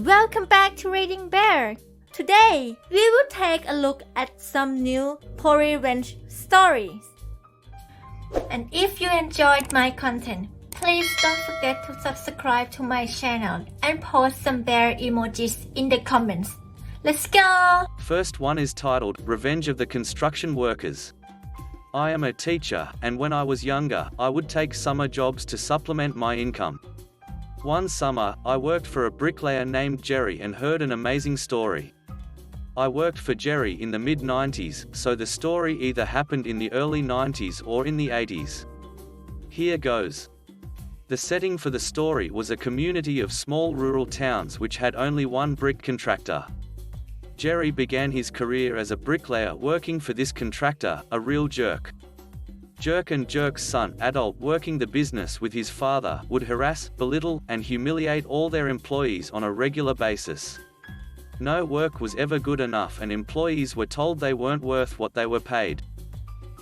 Welcome back to Reading Bear. Today, we will take a look at some new revenge stories. And if you enjoyed my content, please don't forget to subscribe to my channel and post some bear emojis in the comments. Let's go! First one is titled, Revenge of the Construction Workers. I am a teacher, and when I was younger, I would take summer jobs to supplement my income. One summer, I worked for a bricklayer named Jerry and heard an amazing story. I worked for Jerry in the mid-90s, so the story either happened in the early 90s or in the 80s. Here goes. The setting for the story was a community of small rural towns which had only one brick contractor. Jerry began his career as a bricklayer working for this contractor, a real jerk. Jerk and Jerk's son, adult, working the business with his father, would harass, belittle, and humiliate all their employees on a regular basis. No work was ever good enough and employees were told they weren't worth what they were paid.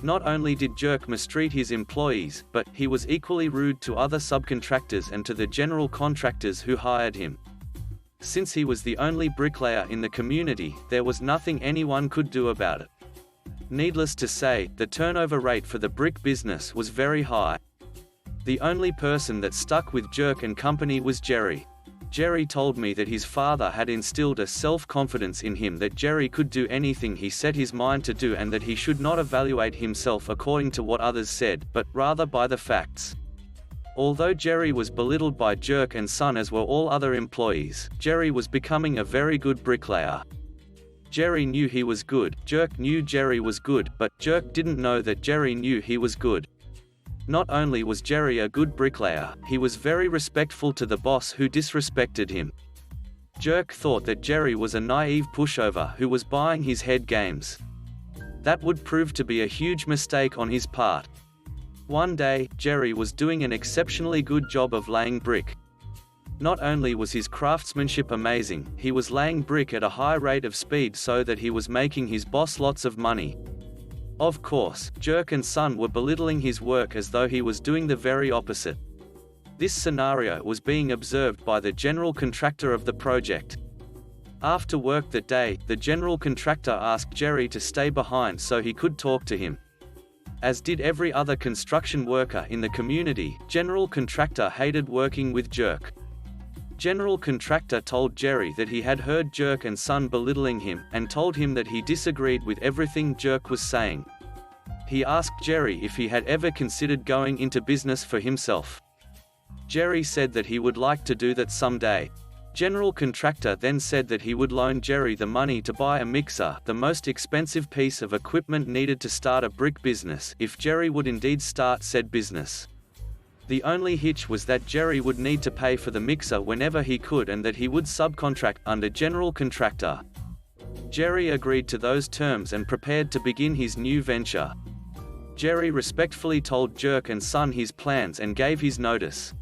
Not only did Jerk mistreat his employees, but he was equally rude to other subcontractors and to the general contractors who hired him. Since he was the only bricklayer in the community, there was nothing anyone could do about it. Needless to say, the turnover rate for the brick business was very high. The only person that stuck with Jerk and company was Jerry. Jerry told me that his father had instilled a self-confidence in him that Jerry could do anything he set his mind to do and that he should not evaluate himself according to what others said, but rather by the facts. Although Jerry was belittled by Jerk and son as were all other employees, Jerry was becoming a very good bricklayer. Jerry knew he was good, Jerk knew Jerry was good, but Jerk didn't know that Jerry knew he was good. Not only was Jerry a good bricklayer, he was very respectful to the boss who disrespected him. Jerk thought that Jerry was a naive pushover who was buying his head games. That would prove to be a huge mistake on his part. One day, Jerry was doing an exceptionally good job of laying brick. Not only was his craftsmanship amazing, he was laying brick at a high rate of speed so that he was making his boss lots of money. Of course, Jerk and son were belittling his work as though he was doing the very opposite. This scenario was being observed by the general contractor of the project. After work that day, the general contractor asked Jerry to stay behind so he could talk to him. As did every other construction worker in the community, general contractor hated working with Jerk. General contractor told Jerry that he had heard Jerk and son belittling him, and told him that he disagreed with everything Jerk was saying. He asked Jerry if he had ever considered going into business for himself. Jerry said that he would like to do that someday. General contractor then said that he would loan Jerry the money to buy a mixer, the most expensive piece of equipment needed to start a brick business, if Jerry would indeed start said business. The only hitch was that Jerry would need to pay for the mixer whenever he could and that he would subcontract under general contractor. Jerry agreed to those terms and prepared to begin his new venture. Jerry respectfully told Jerk and son his plans and gave his notice.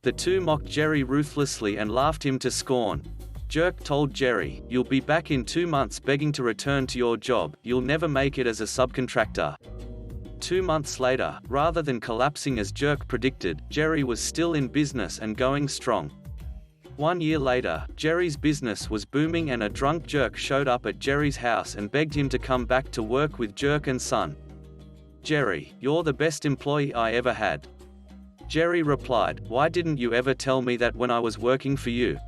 The two mocked Jerry ruthlessly and laughed him to scorn. Jerk told Jerry, "You'll be back in 2 months begging to return to your job, you'll never make it as a subcontractor." 2 months later, rather than collapsing as Jerk predicted, Jerry was still in business and going strong. 1 year later, Jerry's business was booming and a drunk Jerk showed up at Jerry's house and begged him to come back to work with Jerk and son. "Jerry, you're the best employee I ever had." Jerry replied, "Why didn't you ever tell me that when I was working for you?"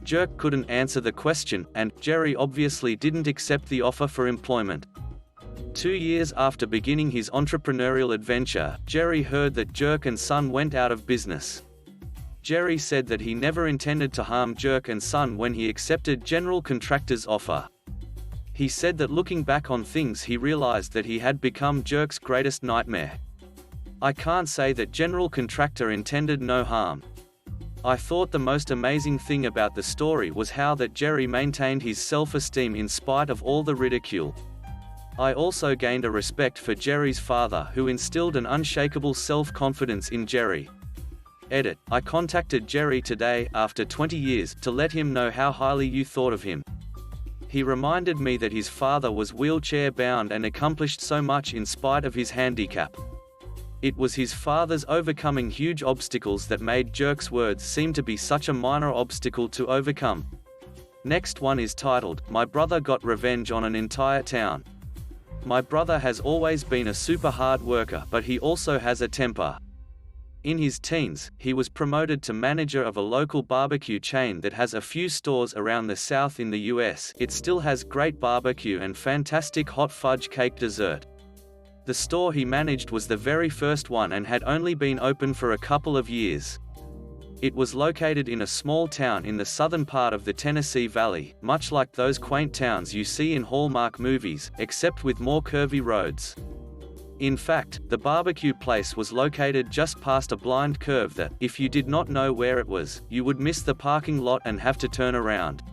Jerk couldn't answer the question, and Jerry obviously didn't accept the offer for employment. 2 years after beginning his entrepreneurial adventure, Jerry heard that Jerk and son went out of business. Jerry said that he never intended to harm Jerk and son when he accepted general contractor's offer. He said that looking back on things he realized that he had become Jerk's greatest nightmare. "I can't say that general contractor intended no harm. I thought the most amazing thing about the story was how that Jerry maintained his self-esteem in spite of all the ridicule. I also gained a respect for Jerry's father who instilled an unshakable self-confidence in Jerry." Edit. I contacted Jerry today, after 20 years, to let him know how highly you thought of him. He reminded me that his father was wheelchair-bound and accomplished so much in spite of his handicap. It was his father's overcoming huge obstacles that made Jerk's words seem to be such a minor obstacle to overcome. Next one is titled, My Brother Got Revenge on an Entire Town. My brother has always been a super hard worker, but he also has a temper. In his teens, he was promoted to manager of a local barbecue chain that has a few stores around the South in the US. It still has great barbecue and fantastic hot fudge cake dessert. The store he managed was the very first one and had only been open for a couple of years. It was located in a small town in the southern part of the Tennessee Valley, much like those quaint towns you see in Hallmark movies, except with more curvy roads. In fact, the barbecue place was located just past a blind curve that, if you did not know where it was, you would miss the parking lot and have to turn around.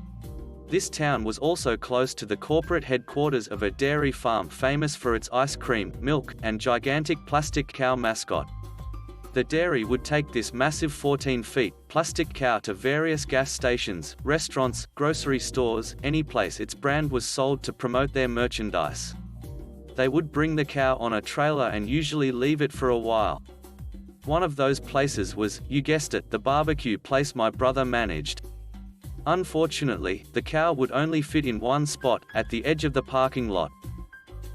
This town was also close to the corporate headquarters of a dairy farm famous for its ice cream, milk, and gigantic plastic cow mascot. The dairy would take this massive 14 feet plastic cow to various gas stations, restaurants, grocery stores, any place its brand was sold to promote their merchandise. They would bring the cow on a trailer and usually leave it for a while. One of those places was, you guessed it, the barbecue place my brother managed. Unfortunately, the cow would only fit in one spot, at the edge of the parking lot.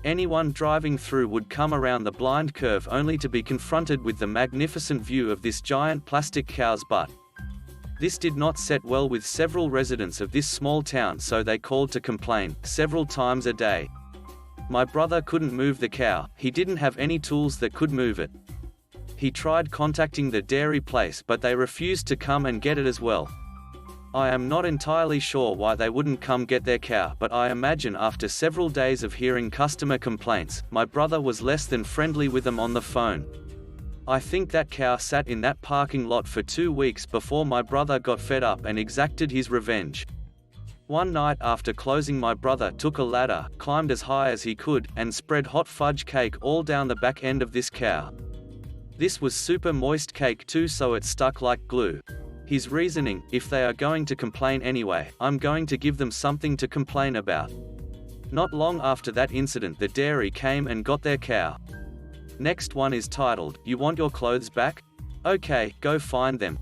Anyone driving through would come around the blind curve only to be confronted with the magnificent view of this giant plastic cow's butt. This did not set well with several residents of this small town, so they called to complain, several times a day. My brother couldn't move the cow, he didn't have any tools that could move it. He tried contacting the dairy place, but they refused to come and get it as well. I am not entirely sure why they wouldn't come get their cow, but I imagine after several days of hearing customer complaints, my brother was less than friendly with them on the phone. I think that cow sat in that parking lot for 2 weeks before my brother got fed up and exacted his revenge. One night after closing, my brother took a ladder, climbed as high as he could, and spread hot fudge cake all down the back end of this cow. This was super moist cake too, so it stuck like glue. His reasoning, if they are going to complain anyway, I'm going to give them something to complain about. Not long after that incident, the dairy came and got their cow. Next one is titled, You Want Your Clothes Back? Okay, go find them.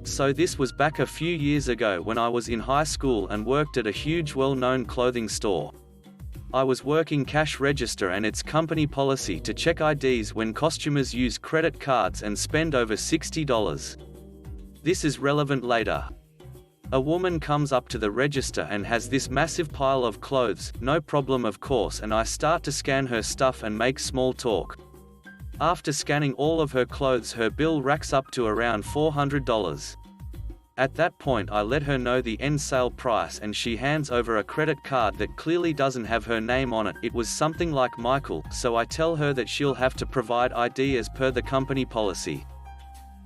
So this was back a few years ago when I was in high school and worked at a huge well-known clothing store. I was working cash register, and it's company policy to check IDs when customers use credit cards and spend over $60. This is relevant later. A woman comes up to the register and has this massive pile of clothes, no problem of course, and I start to scan her stuff and make small talk. After scanning all of her clothes, her bill racks up to around $400. At that point I let her know the end sale price, and she hands over a credit card that clearly doesn't have her name on it. It was something like Michael, so I tell her that she'll have to provide ID as per the company policy.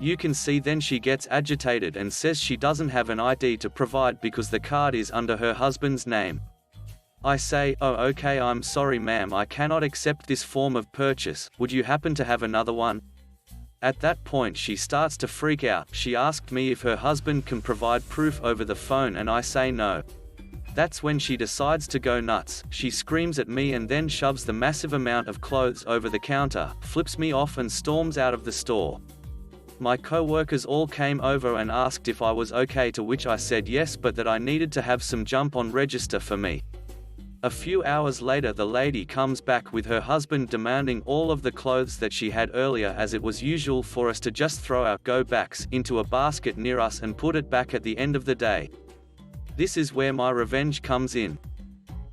You can see then she gets agitated and says she doesn't have an ID to provide because the card is under her husband's name. I say, oh okay, I'm sorry ma'am, I cannot accept this form of purchase, would you happen to have another one? At that point she starts to freak out. She asked me if her husband can provide proof over the phone, and I say no. That's when she decides to go nuts. She screams at me and then shoves the massive amount of clothes over the counter, flips me off and storms out of the store. My co-workers all came over and asked if I was okay, to which I said yes, but that I needed to have some jump on register for me. A few hours later the lady comes back with her husband demanding all of the clothes that she had earlier, as it was usual for us to just throw our go-backs into a basket near us and put it back at the end of the day. This is where my revenge comes in.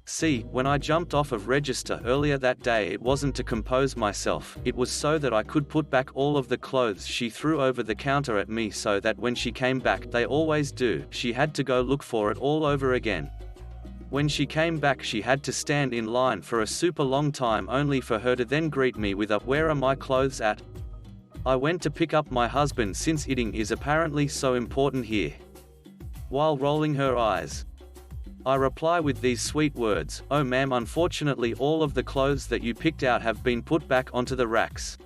See, when I jumped off of register earlier that day, it wasn't to compose myself, it was so that I could put back all of the clothes she threw over the counter at me, so that when she came back, they always do, she had to go look for it all over again. When she came back she had to stand in line for a super long time, only for her to then greet me with a "Where are my clothes at?" I went to pick up my husband, since eating is apparently so important here. While rolling her eyes, I reply with these sweet words, "Oh ma'am, unfortunately all of the clothes that you picked out have been put back onto the racks.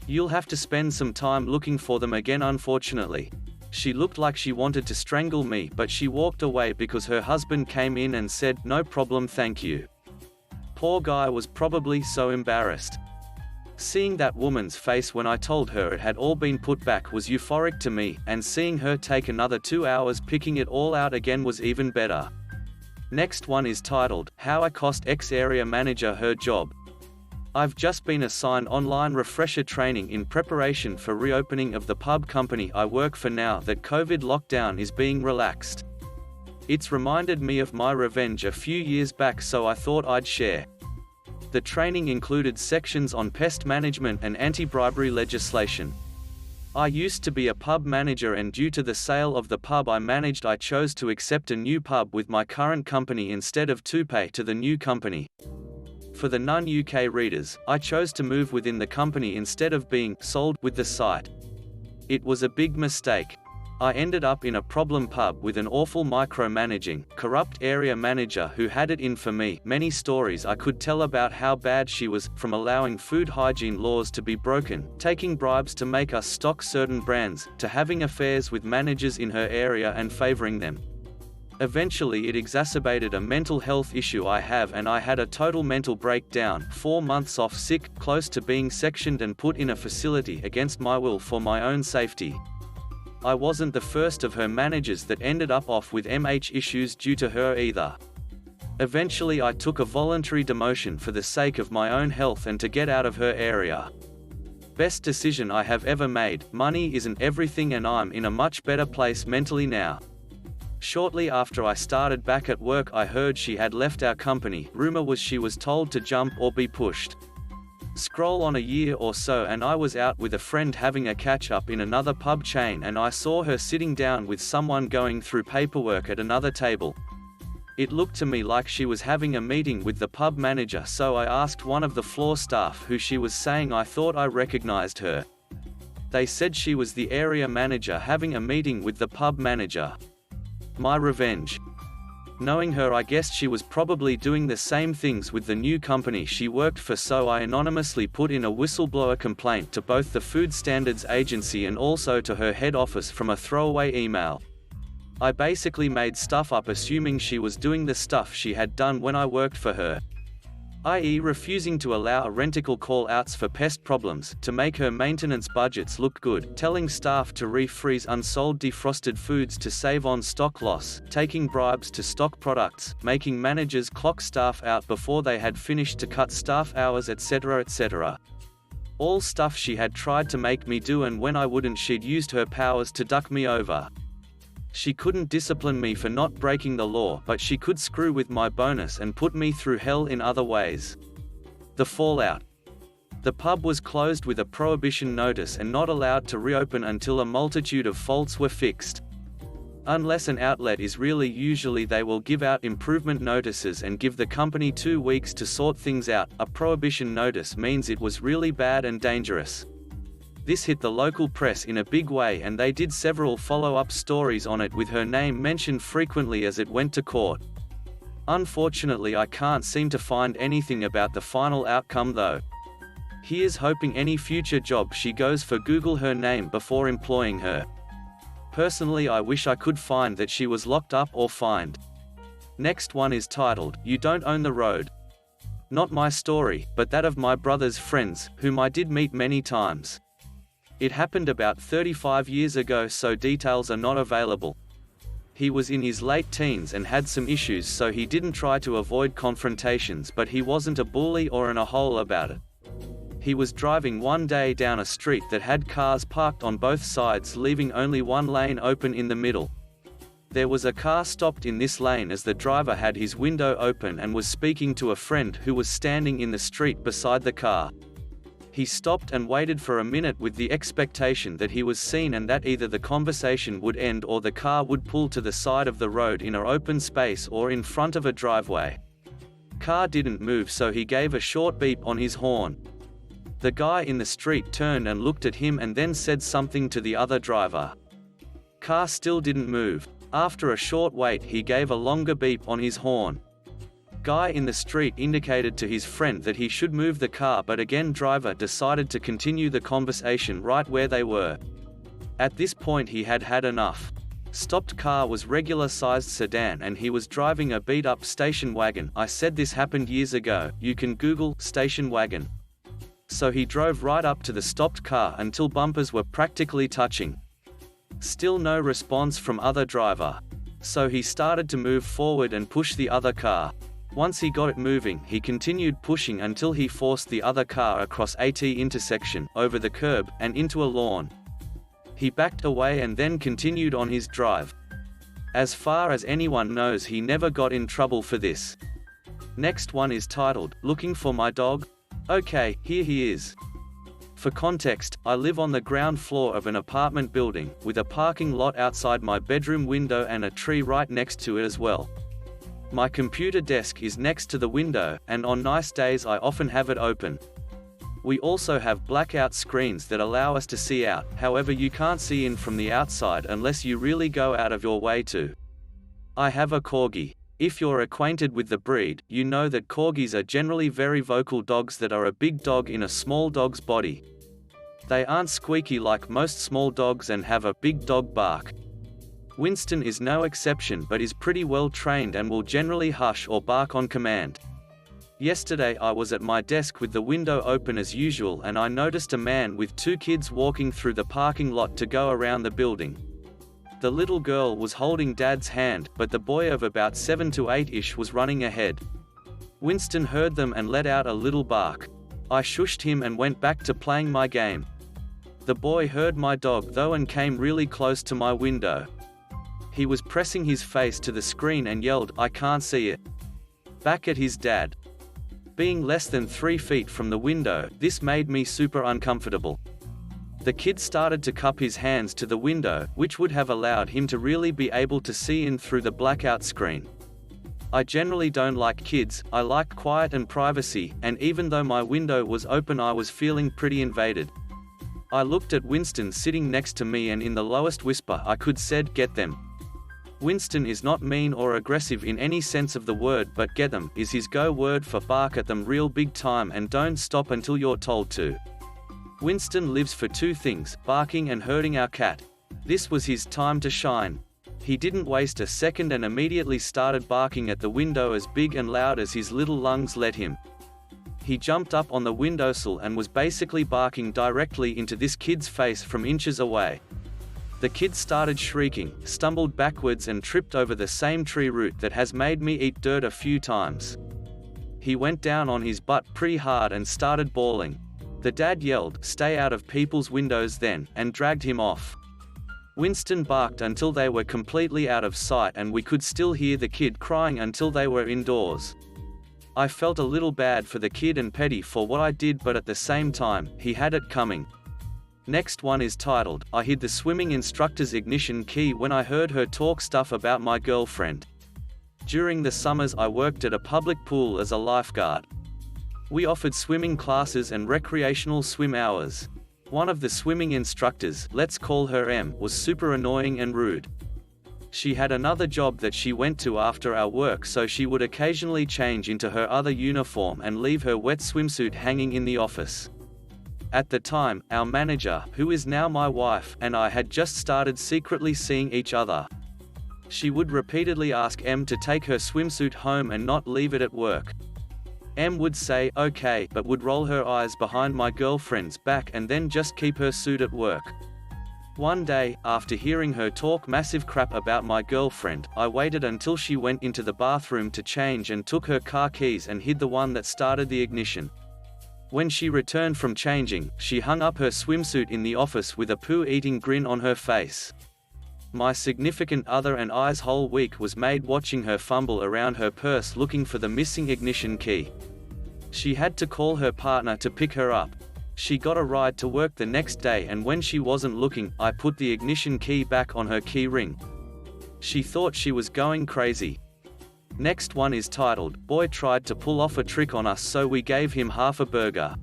You'll have to spend some time looking for them again, unfortunately." She looked like she wanted to strangle me, but she walked away because her husband came in and said, "No problem, thank you." Poor guy was probably so embarrassed. Seeing that woman's face when I told her it had all been put back was euphoric to me, and seeing her take another 2 hours picking it all out again was even better. Next one is titled, How I Cost Ex-Area Manager Her Job. I've just been assigned online refresher training in preparation for reopening of the pub company I work for now that COVID lockdown is being relaxed. It's reminded me of my revenge a few years back, so I thought I'd share. The training included sections on pest management and anti-bribery legislation. I used to be a pub manager, and due to the sale of the pub I managed, I chose to accept a new pub with my current company instead of to pay to the new company. For the non-UK readers, I chose to move within the company instead of being sold with the site. It was a big mistake. I ended up in a problem pub with an awful micromanaging, corrupt area manager who had it in for me. Many stories I could tell about how bad she was, from allowing food hygiene laws to be broken, taking bribes to make us stock certain brands, to having affairs with managers in her area and favoring them. Eventually it exacerbated a mental health issue I have, and I had a total mental breakdown, 4 months off sick, close to being sectioned and put in a facility against my will for my own safety. I wasn't the first of her managers that ended up off with MH issues due to her either. Eventually I took a voluntary demotion for the sake of my own health and to get out of her area. Best decision I have ever made. Money isn't everything, and I'm in a much better place mentally now. Shortly after I started back at work, I heard she had left our company. Rumor was she was told to jump or be pushed. Scroll on a year or so and I was out with a friend having a catch-up in another pub chain, and I saw her sitting down with someone going through paperwork at another table. It looked to me like she was having a meeting with the pub manager, so I asked one of the floor staff who she was, saying I thought I recognized her. They said she was the area manager having a meeting with the pub manager. My revenge. Knowing her, I guessed she was probably doing the same things with the new company she worked for, so I anonymously put in a whistleblower complaint to both the Food Standards Agency and also to her head office from a throwaway email. I basically made stuff up assuming she was doing the stuff she had done when I worked for her, i.e. refusing to allow renticle call-outs for pest problems, to make her maintenance budgets look good, telling staff to refreeze unsold defrosted foods to save on stock loss, taking bribes to stock products, making managers clock staff out before they had finished to cut staff hours, etc. etc. All stuff she had tried to make me do, and when I wouldn't, she'd used her powers to duck me over. She couldn't discipline me for not breaking the law, but she could screw with my bonus and put me through hell in other ways. The fallout. The pub was closed with a prohibition notice and not allowed to reopen until a multitude of faults were fixed. Unless an outlet is really, usually they will give out improvement notices and give the company 2 weeks to sort things out. A prohibition notice means it was really bad and dangerous. This hit the local press in a big way, and they did several follow-up stories on it with her name mentioned frequently as it went to court. Unfortunately, I can't seem to find anything about the final outcome though. Here's hoping any future job she goes for Google her name before employing her. Personally, I wish I could find that she was locked up or fined. Next one is titled, You Don't Own the Road. Not my story, but that of my brother's friends, whom I did meet many times. It happened about 35 years ago, so details are not available. He was in his late teens and had some issues, so he didn't try to avoid confrontations, but he wasn't a bully or in a hole about it. He was driving one day down a street that had cars parked on both sides, leaving only one lane open in the middle. There was a car stopped in this lane as the driver had his window open and was speaking to a friend who was standing in the street beside the car. He stopped and waited for a minute with the expectation that he was seen and that either the conversation would end or the car would pull to the side of the road in an open space or in front of a driveway. Car didn't move, so he gave a short beep on his horn. The guy in the street turned and looked at him and then said something to the other driver. Car still didn't move. After a short wait, he gave a longer beep on his horn. Guy in the street indicated to his friend that he should move the car, but again driver decided to continue the conversation right where they were. At this point he had had enough. Stopped car was regular-sized sedan and he was driving a beat-up station wagon. I said this happened years ago. You can Google station wagon. so he drove right up to the stopped car until bumpers were practically touching. Still no response from other driver. So he started to move forward and push the other car. Once he got it moving, he continued pushing until he forced the other car across AT intersection, over the curb, and into a lawn. He backed away and then continued on his drive. As far as anyone knows, he never got in trouble for this. Next one is titled, Looking for My Dog? Okay, here he is. For context, I live on the ground floor of an apartment building, with a parking lot outside my bedroom window and a tree right next to it as well. My computer desk is next to the window, and on nice days I often have it open. We also have blackout screens that allow us to see out, however you can't see in from the outside unless you really go out of your way to. I have a corgi. If you're acquainted with the breed, you know that corgis are generally very vocal dogs that are a big dog in a small dog's body. They aren't squeaky like most small dogs and have a big dog bark. Winston is no exception but is pretty well trained and will generally hush or bark on command. Yesterday I was at my desk with the window open as usual and I noticed a man with two kids walking through the parking lot to go around the building. The little girl was holding Dad's hand, but the boy of about 7 to 8-ish was running ahead. Winston heard them and let out a little bark. I shushed him and went back to playing my game. The boy heard my dog though and came really close to my window. He was pressing his face to the screen and yelled, "I can't see it," back at his dad. Being less than 3 feet from the window, this made me super uncomfortable. The kid started to cup his hands to the window, which would have allowed him to really be able to see in through the blackout screen. I generally don't like kids, I like quiet and privacy, and even though my window was open I was feeling pretty invaded. I looked at Winston sitting next to me and in the lowest whisper I could said, "Get them." Winston is not mean or aggressive in any sense of the word, but get them is his go word for bark at them real big time and don't stop until you're told to. Winston lives for two things, barking and hurting our cat. This was his time to shine. He didn't waste a second and immediately started barking at the window as big and loud as his little lungs let him. He jumped up on the windowsill and was basically barking directly into this kid's face from inches away. The kid started shrieking, stumbled backwards and tripped over the same tree root that has made me eat dirt a few times. He went down on his butt pretty hard and started bawling. The dad yelled, "Stay out of people's windows then," and dragged him off. Winston barked until they were completely out of sight and we could still hear the kid crying until they were indoors. I felt a little bad for the kid and petty for what I did, but at the same time, he had it coming. Next one is titled, I hid the swimming instructor's ignition key when I heard her talk stuff about my girlfriend. During the summers I worked at a public pool as a lifeguard. We offered swimming classes and recreational swim hours. One of the swimming instructors, let's call her M, was super annoying and rude. She had another job that she went to after our work, so she would occasionally change into her other uniform and leave her wet swimsuit hanging in the office. At the time, our manager, who is now my wife, and I had just started secretly seeing each other. She would repeatedly ask M to take her swimsuit home and not leave it at work. M would say, "Okay," but would roll her eyes behind my girlfriend's back and then just keep her suit at work. One day, after hearing her talk massive crap about my girlfriend, I waited until she went into the bathroom to change and took her car keys and hid the one that started the ignition. When she returned from changing, she hung up her swimsuit in the office with a poo-eating grin on her face. My significant other and I's whole week was made watching her fumble around her purse looking for the missing ignition key. She had to call her partner to pick her up. She got a ride to work the next day, and when she wasn't looking, I put the ignition key back on her key ring. She thought she was going crazy. Next one is titled, Boy Tried to Pull Off a Trick on Us So We Gave Him Half a Burger.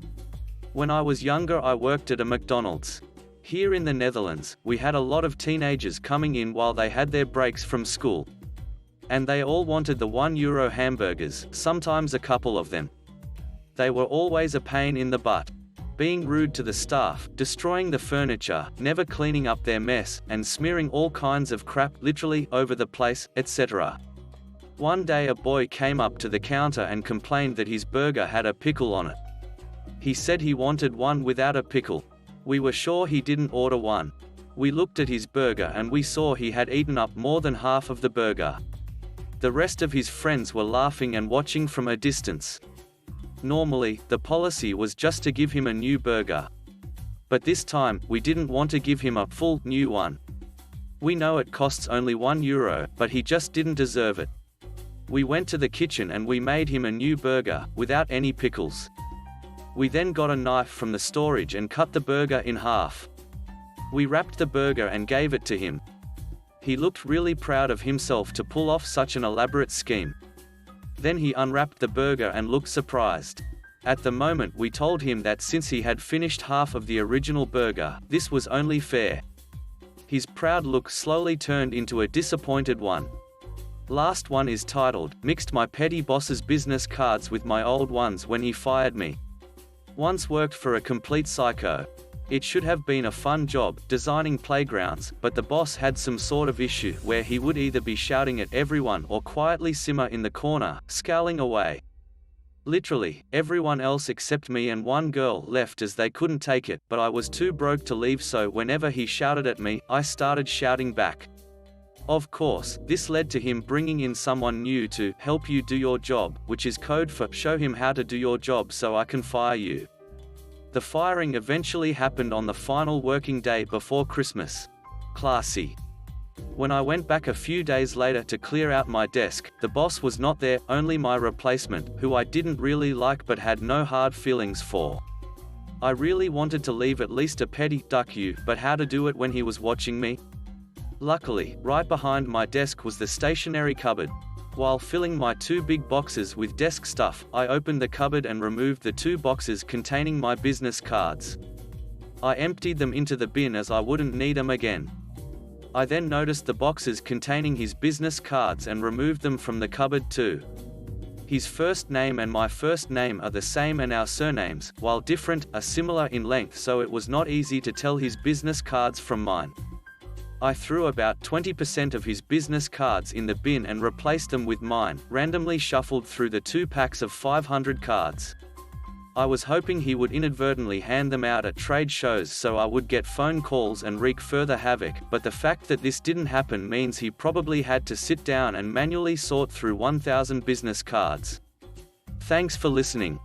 When I was younger I worked at a McDonald's. Here in the Netherlands, we had a lot of teenagers coming in while they had their breaks from school. And they all wanted the €1 hamburgers, sometimes a couple of them. They were always a pain in the butt. Being rude to the staff, destroying the furniture, never cleaning up their mess, and smearing all kinds of crap literally over the place, etc. One day a boy came up to the counter and complained that his burger had a pickle on it. He said he wanted one without a pickle. We were sure he didn't order one. We looked at his burger and we saw he had eaten up more than half of the burger. The rest of his friends were laughing and watching from a distance. Normally, the policy was just to give him a new burger. But this time, we didn't want to give him a full, new one. We know it costs only €1, but he just didn't deserve it. We went to the kitchen and we made him a new burger, without any pickles. We then got a knife from the storage and cut the burger in half. We wrapped the burger and gave it to him. He looked really proud of himself to pull off such an elaborate scheme. Then he unwrapped the burger and looked surprised. At the moment we told him that since he had finished half of the original burger, this was only fair. His proud look slowly turned into a disappointed one. Last one is titled, "Mixed my petty boss's business cards with my old ones when he fired me." Once worked for a complete psycho. It should have been a fun job, designing playgrounds, but the boss had some sort of issue where he would either be shouting at everyone or quietly simmer in the corner, scowling away. Literally, everyone else except me and one girl left as they couldn't take it, but I was too broke to leave, so whenever he shouted at me, I started shouting back. Of course, this led to him bringing in someone new to help you do your job, which is code for show him how to do your job so I can fire you. The firing eventually happened on the final working day before Christmas. Classy. When I went back a few days later to clear out my desk, the boss was not there, only my replacement, who I didn't really like but had no hard feelings for. I really wanted to leave at least a petty duck you, but how to do it when he was watching me? Luckily, right behind my desk was the stationery cupboard. While filling my 2 big boxes with desk stuff, I opened the cupboard and removed the 2 boxes containing my business cards. I emptied them into the bin as I wouldn't need them again. I then noticed the boxes containing his business cards and removed them from the cupboard too. His first name and my first name are the same and our surnames, while different, are similar in length, so it was not easy to tell his business cards from mine. I threw about 20% of his business cards in the bin and replaced them with mine, randomly shuffled through the 2 packs of 500 cards. I was hoping he would inadvertently hand them out at trade shows so I would get phone calls and wreak further havoc, but the fact that this didn't happen means he probably had to sit down and manually sort through 1,000 business cards. Thanks for listening.